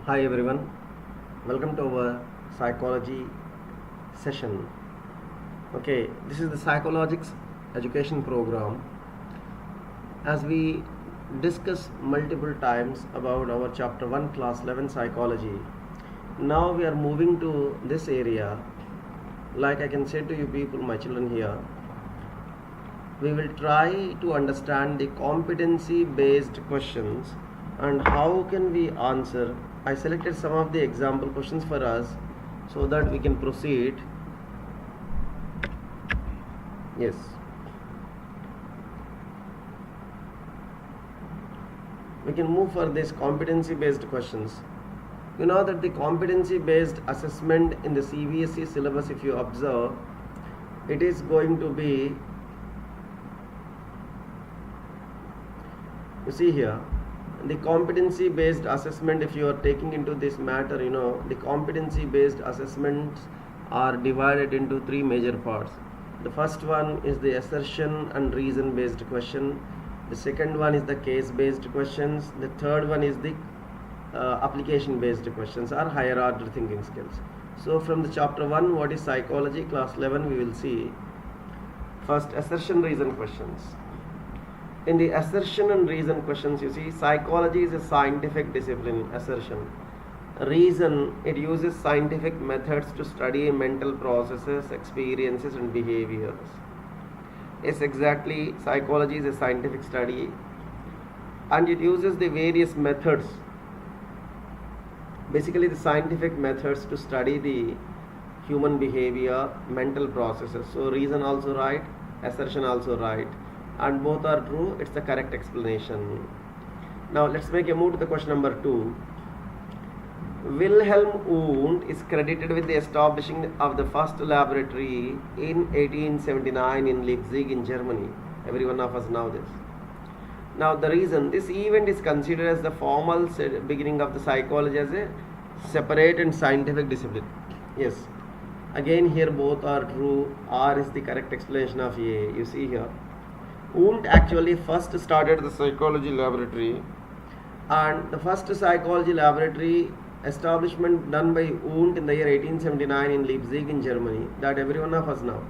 Hi everyone, welcome to our psychology session. Okay, this is the psychologics education program. As we discuss multiple times about our chapter 1 class 11 psychology, now we are moving to this area. Like I can say to you people, my children here, we will try to understand the competency based questions and how can we answer. I selected some of the example questions for us so that we can proceed. Yes, we can move for this competency based questions. You know that the competency based assessment in the CBSE syllabus, if you observe, it is going to be, you see here, the competency based assessment, if you are taking into this matter, the competency based assessments are divided into three major parts. The first one is the assertion and reason based question. The second one is the case based questions. The third one is the application based questions or higher order thinking skills. So from the chapter 1, what is psychology, class 11, we will see first assertion reason questions. In the assertion and reason questions, you see, psychology is a scientific discipline. Assertion. Reason, it uses scientific methods to study mental processes, experiences and behaviors. Yes, exactly, psychology is a scientific study and it uses the various methods, basically the scientific methods to study the human behavior, mental processes. So reason also right, assertion also right, and both are true. It's the correct explanation. Now let's make a move to the question number 2. Wilhelm Wundt is credited with the establishing of the first laboratory in 1879 in Leipzig in Germany. Every one of us know this. Now the reason, this event is considered as the formal beginning of the psychology as a separate and scientific discipline. Yes, again here both are true. R is the correct explanation of A. You see here, Wundt actually first started the psychology laboratory, and the first psychology laboratory establishment done by Wundt in the year 1879 in Leipzig in Germany, that every one of us know.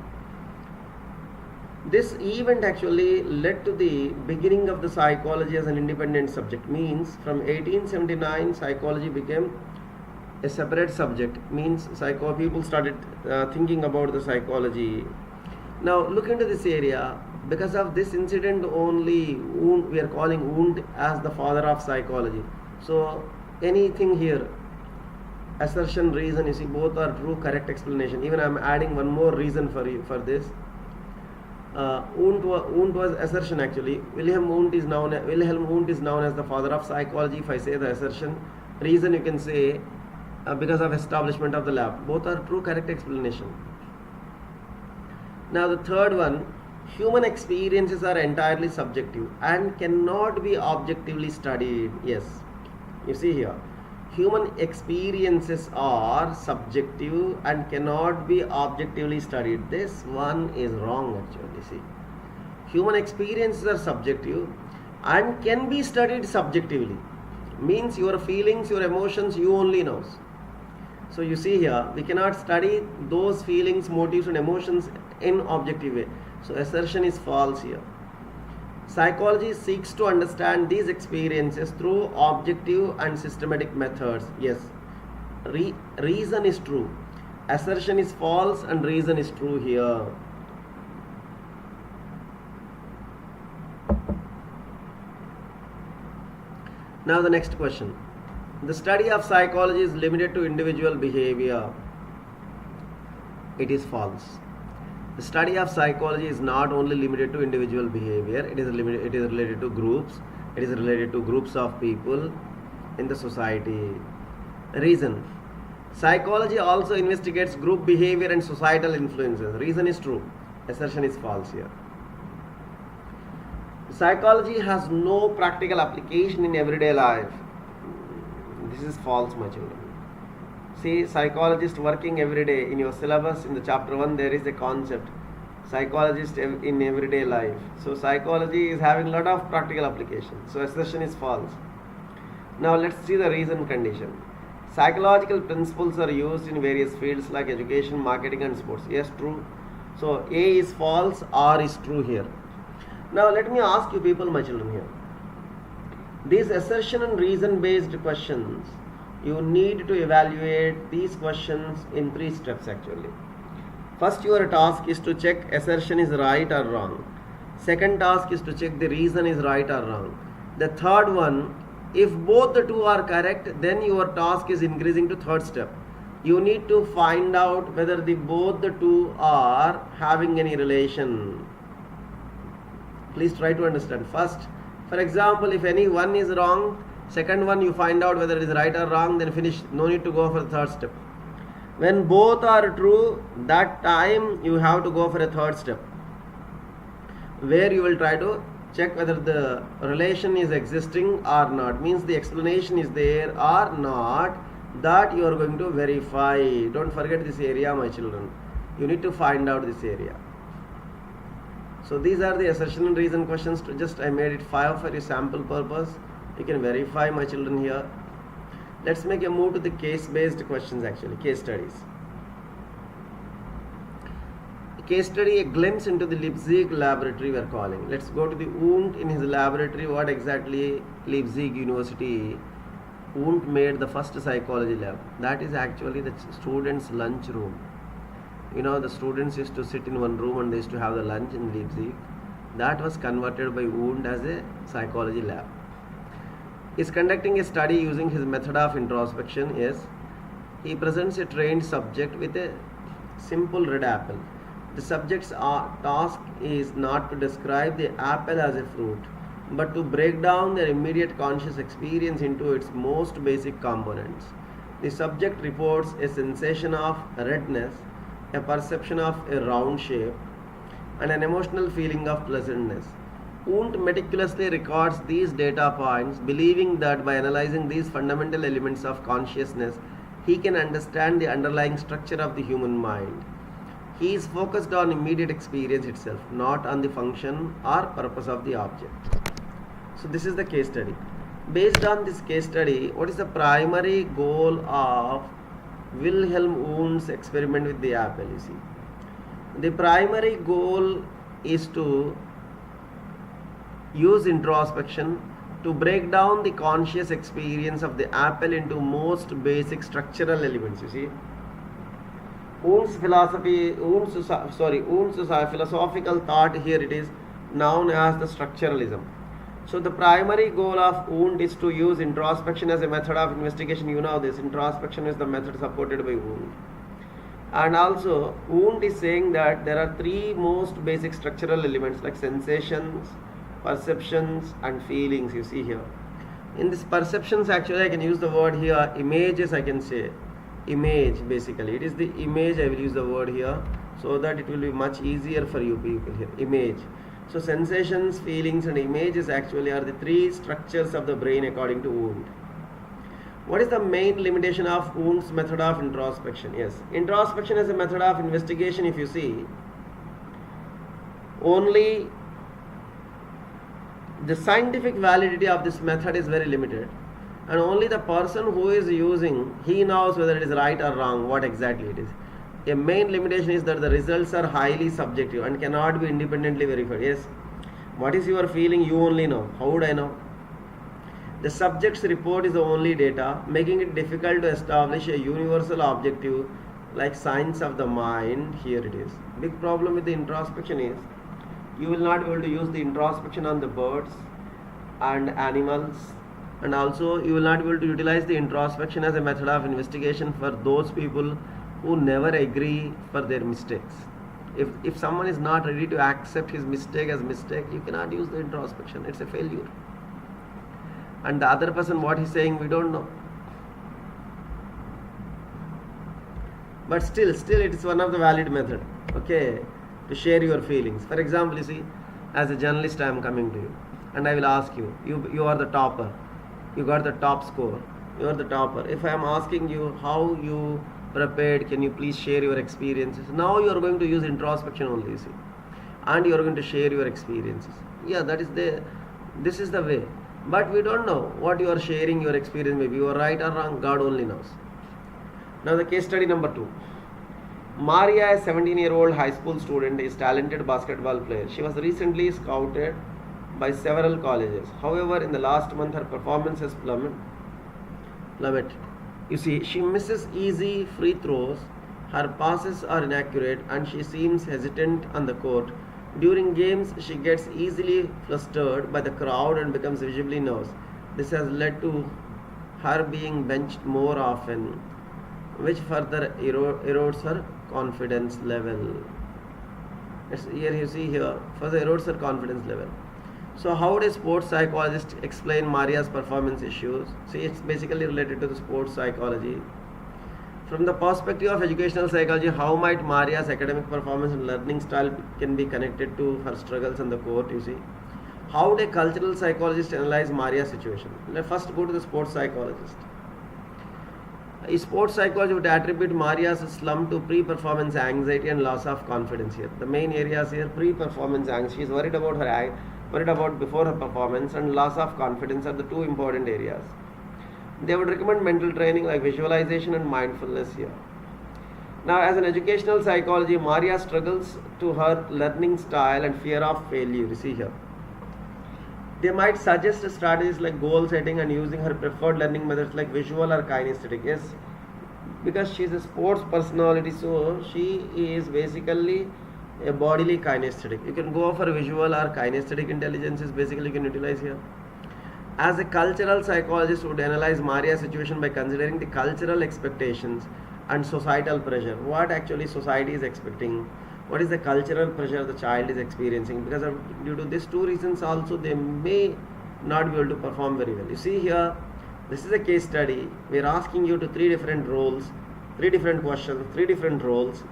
This event actually led to the beginning of the psychology as an independent subject. Means from 1879 psychology became a separate subject. Means people started thinking about the psychology. Now look into this area. Because of this incident only, we are calling Wundt as the father of psychology. So anything here, assertion, reason, you see both are true, correct explanation. Even I am adding one more reason for you for this. Wundt was assertion actually. Wilhelm Wundt is known as the father of psychology. If I say the assertion, reason you can say because of establishment of the lab. Both are true, correct explanation. Now the third one, human experiences are entirely subjective and cannot be objectively studied. Yes, you see here, human experiences are subjective and cannot be objectively studied. This one is wrong actually. See, human experiences are subjective and can be studied subjectively. Means your feelings, your emotions, you only knows. So you see here, we cannot study those feelings, motives and emotions in objective way. So assertion is false here. Psychology seeks to understand these experiences through objective and systematic methods. Yes, reason is true. Assertion is false and reason is true here. Now the next question. The study of psychology is limited to individual behavior. It is false. The study of psychology is not only limited to individual behavior, it is related to groups, it is related to groups of people in the society. Reason, psychology also investigates group behavior and societal influences. Reason is true, assertion is false here. Psychology has no practical application in everyday life. This is false, my children. See, psychologist working every day. In your syllabus in the chapter 1 there is a concept, psychologist in everyday life. So psychology is having a lot of practical application. So assertion is false. Now let's see the reason condition. Psychological principles are used in various fields like education, marketing, and sports. Yes, true. So A is false, R is true here. Now let me ask you people, my children, here. These assertion and reason based questions, you need to evaluate these questions in 3 steps actually. First, your task is to check assertion is right or wrong. Second task is to check the reason is right or wrong. The third one, if both the two are correct, then your task is increasing to third step. You need to find out whether both the two are having any relation. Please try to understand. First, for example, if any one is wrong, second one you find out whether it is right or wrong, then finish. No need to go for the third step. When both are true, that time you have to go for a third step, where you will try to check whether the relation is existing or not. Means the explanation is there or not. That you are going to verify. Don't forget this area, my children. You need to find out this area. So these are the assertion and reason questions. I made it 5 for your sample purpose. You can verify, my children, here. Let's make a move to the case-based questions actually, case studies. Case study, a glimpse into the Leipzig laboratory we are calling. Let's go to the Wundt in his laboratory. What exactly Leipzig University, Wundt made the first psychology lab. That is actually the students' lunch room. You know, the students used to sit in one room and they used to have the lunch in Leipzig. That was converted by Wundt as a psychology lab. He is conducting a study using his method of introspection. Yes, he presents a trained subject with a simple red apple. The subject's task is not to describe the apple as a fruit, but to break down their immediate conscious experience into its most basic components. The subject reports a sensation of redness, a perception of a round shape, and an emotional feeling of pleasantness. Wundt meticulously records these data points, believing that by analyzing these fundamental elements of consciousness, he can understand the underlying structure of the human mind. He is focused on immediate experience itself, not on the function or purpose of the object. So this is the case study. Based on this case study, what is the primary goal of Wilhelm Wundt's experiment with the apple? You see, the primary goal is to use introspection to break down the conscious experience of the apple into most basic structural elements. You see, Wundt's philosophical thought here, it is known as the structuralism. So the primary goal of Wundt is to use introspection as a method of investigation. You know this, introspection is the method supported by Wundt. And also Wundt is saying that there are 3 most basic structural elements like sensations, perceptions and feelings. You see here, in this perceptions actually I can use the word here images. I can say image, basically it is the image. I will use the word here so that it will be much easier for you people here. Image. So sensations, feelings and images actually are the 3 structures of the brain according to Wundt. What is the main limitation of Wundt's method of introspection? Yes, introspection as a method of investigation, if you see, only the scientific validity of this method is very limited, and only the person who is using, he knows whether it is right or wrong, what exactly it is. A main limitation is that the results are highly subjective and cannot be independently verified. Yes, what is your feeling, you only know. How would I know? The subject's report is the only data, making it difficult to establish a universal objective like science of the mind. Here it is. Big problem with the introspection is you will not be able to use the introspection on the birds and animals, and also you will not be able to utilize the introspection as a method of investigation for those people who never agree for their mistakes. If someone is not ready to accept his mistake as mistake, you cannot use the introspection. It's a failure. And the other person, what he's saying, we don't know. But still it is one of the valid method, okay, to share your feelings. For example, you see, as a journalist I am coming to you and I will ask you, you are the topper, you got the top score, you are the topper. If I am asking you how you prepared, can you please share your experiences? Now you are going to use introspection only, you see, and you are going to share your experiences. Yeah, this is the way. But we don't know what you are sharing, your experience, maybe you are right or wrong, God only knows. Now the case study number 2. Maria, a 17-year-old high school student, is a talented basketball player. She was recently scouted by several colleges. However, in the last month, her performance has plummeted. You see, she misses easy free throws, her passes are inaccurate, and she seems hesitant on the court. During games, she gets easily flustered by the crowd and becomes visibly nervous. This has led to her being benched more often, which further erodes her confidence level. Here you see here, further erodes her confidence level. So how does sports psychologist explain Maria's performance issues? See, it's basically related to the sports psychology. From the perspective of educational psychology, how might Maria's academic performance and learning style can be connected to her struggles on the court, you see? How would a cultural psychologist analyze Maria's situation? Let's first go to the sports psychologist. A sports psychologist would attribute Maria's slump to pre-performance anxiety and loss of confidence here. The main areas here, pre-performance anxiety. She is worried about before her performance, and loss of confidence are the two important areas. They would recommend mental training like visualization and mindfulness here. Now, as an educational psychology, Maria struggles to her learning style and fear of failure. You see here. They might suggest strategies like goal setting and using her preferred learning methods like visual or kinesthetic. Yes, because she is a sports personality, so she is basically a bodily kinesthetic. You can go for visual or kinesthetic intelligence is basically you can utilize here. As a cultural psychologist would analyze Maria's situation by considering the cultural expectations and societal pressure. What actually society is expecting? What is the cultural pressure the child is experiencing? Because due to these two reasons also they may not be able to perform very well. You see here, this is a case study. We are asking you to 3 different roles, 3 different questions, 3 different roles,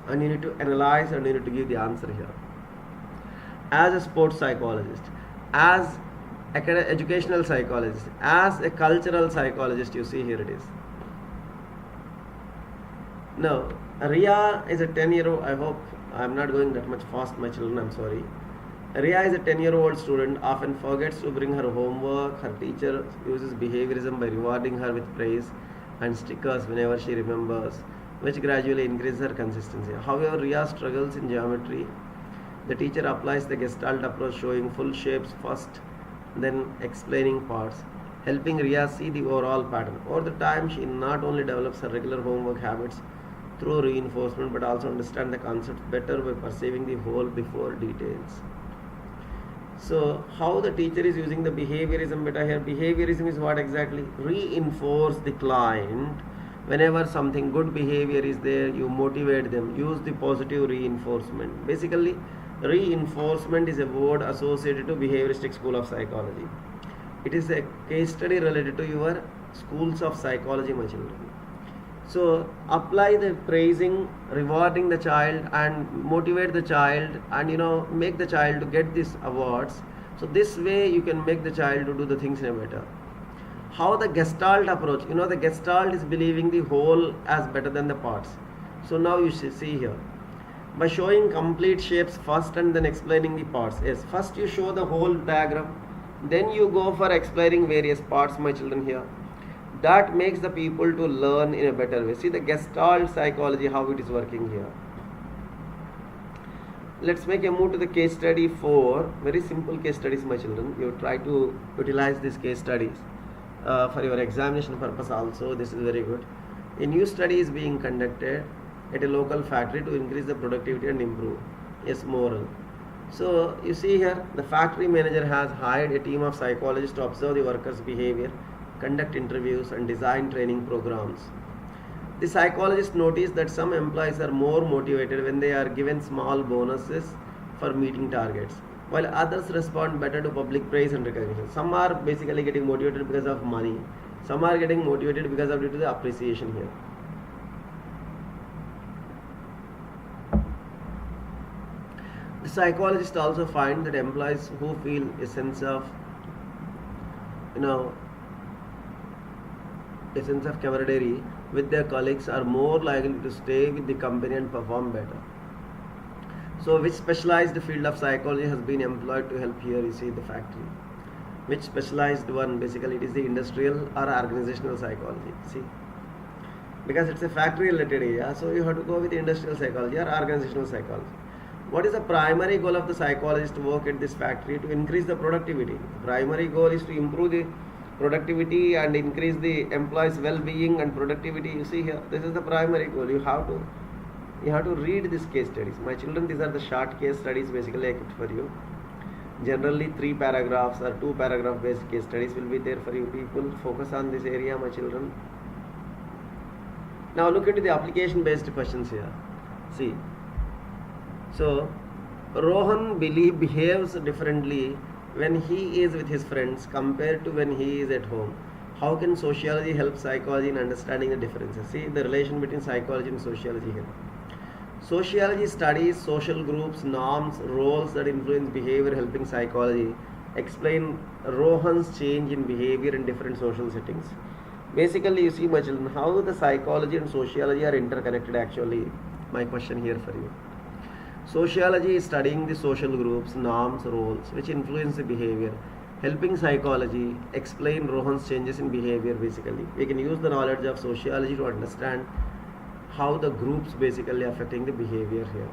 and you need to analyze and you need to give the answer here. As a sports psychologist, as educational psychologist, as a cultural psychologist, you see here it is. Now, Ria is a 10-year-old, I hope I am not going that much fast, my children, I am sorry. Ria is a 10-year-old student, often forgets to bring her homework. Her teacher uses behaviorism by rewarding her with praise and stickers whenever she remembers, which gradually increases her consistency. However, Ria struggles in geometry. The teacher applies the Gestalt approach, showing full shapes first, then explaining parts, helping Ria see the overall pattern. Over the time, she not only develops her regular homework habits through reinforcement, but also understand the concept better by perceiving the whole before details. So, how the teacher is using the behaviorism beta here? Behaviorism is what exactly? Reinforce the client. Whenever something good behavior is there, you motivate them. Use the positive reinforcement. Basically, reinforcement is a word associated to behavioristic school of psychology. It is a case study related to your schools of psychology, my children. So apply the praising, rewarding the child and motivate the child, and make the child to get these awards. So this way you can make the child to do the things in a better. How the Gestalt approach? The Gestalt is believing the whole as better than the parts. So now you see here, by showing complete shapes first and then explaining the parts. Yes, first you show the whole diagram, then you go for explaining various parts, my children here. That makes the people to learn in a better way. See the Gestalt psychology, how it is working here. Let's make a move to the case study 4. Very simple case studies, my children. You try to utilize these case studies for your examination purpose also. This is very good. A new study is being conducted at a local factory to increase the productivity and improve. Yes, moral. So you see here, the factory manager has hired a team of psychologists to observe the workers' behavior, conduct interviews, and design training programs. The psychologists notice that some employees are more motivated when they are given small bonuses for meeting targets, while others respond better to public praise and recognition. Some are basically getting motivated because of money. Some are getting motivated because of due to the appreciation here. The psychologists also find that employees who feel a sense of camaraderie with their colleagues are more likely to stay with the company and perform better. So which specialized field of psychology has been employed to help here? You see the factory. Which specialized one? Basically it is the industrial or organizational psychology. See, because it's a factory related area, so you have to go with industrial psychology or organizational psychology. What is the primary goal of the psychologist to work at this factory? To increase the productivity. Primary goal is to improve the productivity and increase the employees well-being and productivity. You see here, this is the primary goal. You have to read these case studies. My children, these are the short case studies basically I kept for you. Generally 3 paragraphs or 2 paragraph based case studies will be there for you people. Focus on this area, my children. Now look into the application based questions here. See, so Rohan behaves differently when he is with his friends compared to when he is at home. How can sociology help psychology in understanding the differences? See the relation between psychology and sociology here. Sociology studies social groups, norms, roles that influence behavior, helping psychology explain Rohan's change in behavior in different social settings. Basically, you see, my children, how the psychology and sociology are interconnected actually. My question here for you. Sociology is studying the social groups, norms, roles which influence the behavior, helping psychology explain Rohan's changes in behavior basically. We can use the knowledge of sociology to understand how the groups basically affecting the behavior here.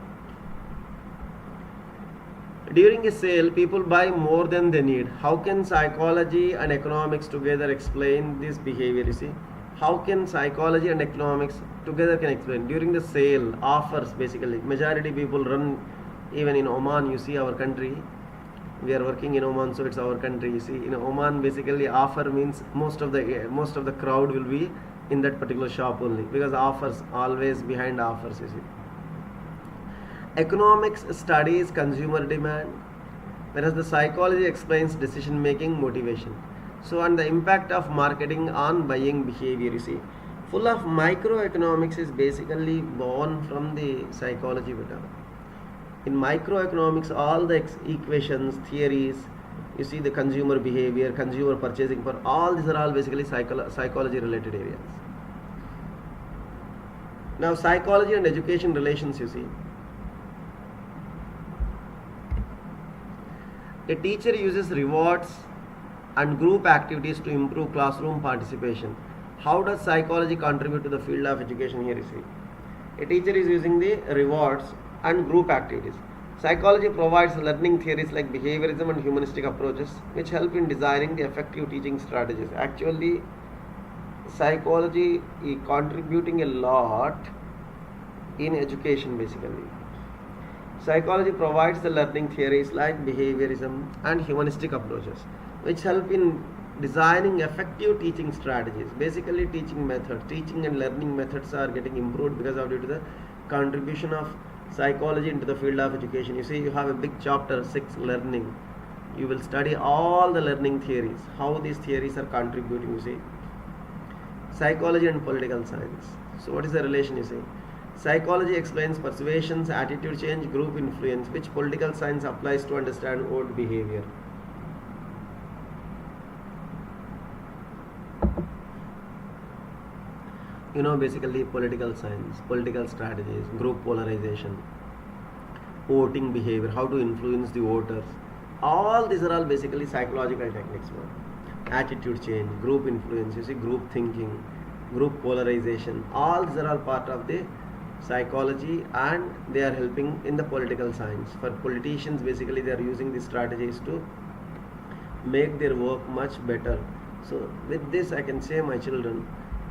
During a sale, people buy more than they need. How can psychology and economics together explain this behavior? You see, how can psychology and economics together can explain? During the sale, offers basically, majority people run, even in Oman, you see our country. We are working in Oman, so it's our country. You see, in Oman, basically offer means most of the crowd will be in that particular shop only, because offers always behind offers, you see. Economics studies consumer demand, whereas the psychology explains decision making, motivation. So, and the impact of marketing on buying behavior, you see. Full of microeconomics is basically born from the psychology beta. In microeconomics, all the equations, theories, you see the consumer behavior, consumer purchasing power, all these are all basically psychology related areas. Now psychology and education relations, you see. A teacher uses rewards and group activities to improve classroom participation. How does psychology contribute to the field of education here, you see? A teacher is using the rewards and group activities. Psychology provides learning theories like behaviorism and humanistic approaches which help in designing the effective teaching strategies. Actually, psychology is contributing a lot in education basically. Psychology provides the learning theories like behaviorism and humanistic approaches which help in designing effective teaching strategies. Basically, teaching and learning methods are getting improved because of due to the contribution of psychology into the field of education. You see, you have a big chapter 6, learning. You will study all the learning theories, how these theories are contributing, you see. Psychology and political science. So what is the relation, you see? Psychology explains persuasions, attitude change, group influence, which political science applies to understand vote behavior. You know, basically political science, political strategies, group polarization, voting behavior, how to influence the voters. All these are all basically psychological techniques. Attitude change, group influence, you see, group thinking, group polarization. All these are all part of the psychology and they are helping in the political science. For politicians, basically they are using these strategies to make their work much better. So with this I can say, my children,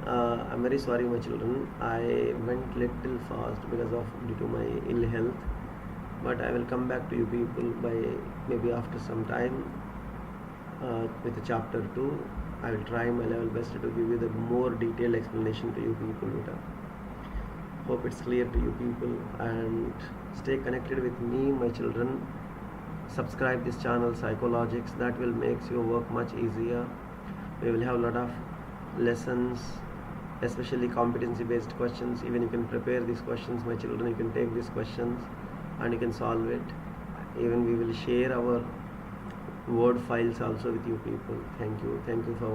I'm very sorry, my children, I went little fast because of due to my ill health, but I will come back to you people by maybe after some time with the chapter 2. I will try my level best to give you the more detailed explanation to you people. Hope it's clear to you people, and stay connected with me, my children. Subscribe this channel Psychologics, that will make your work much easier. We will have a lot of lessons, especially competency based questions. Even you can prepare these questions, my children. You can take these questions and you can solve it. Even we will share our word files also with you people. Thank you for watching.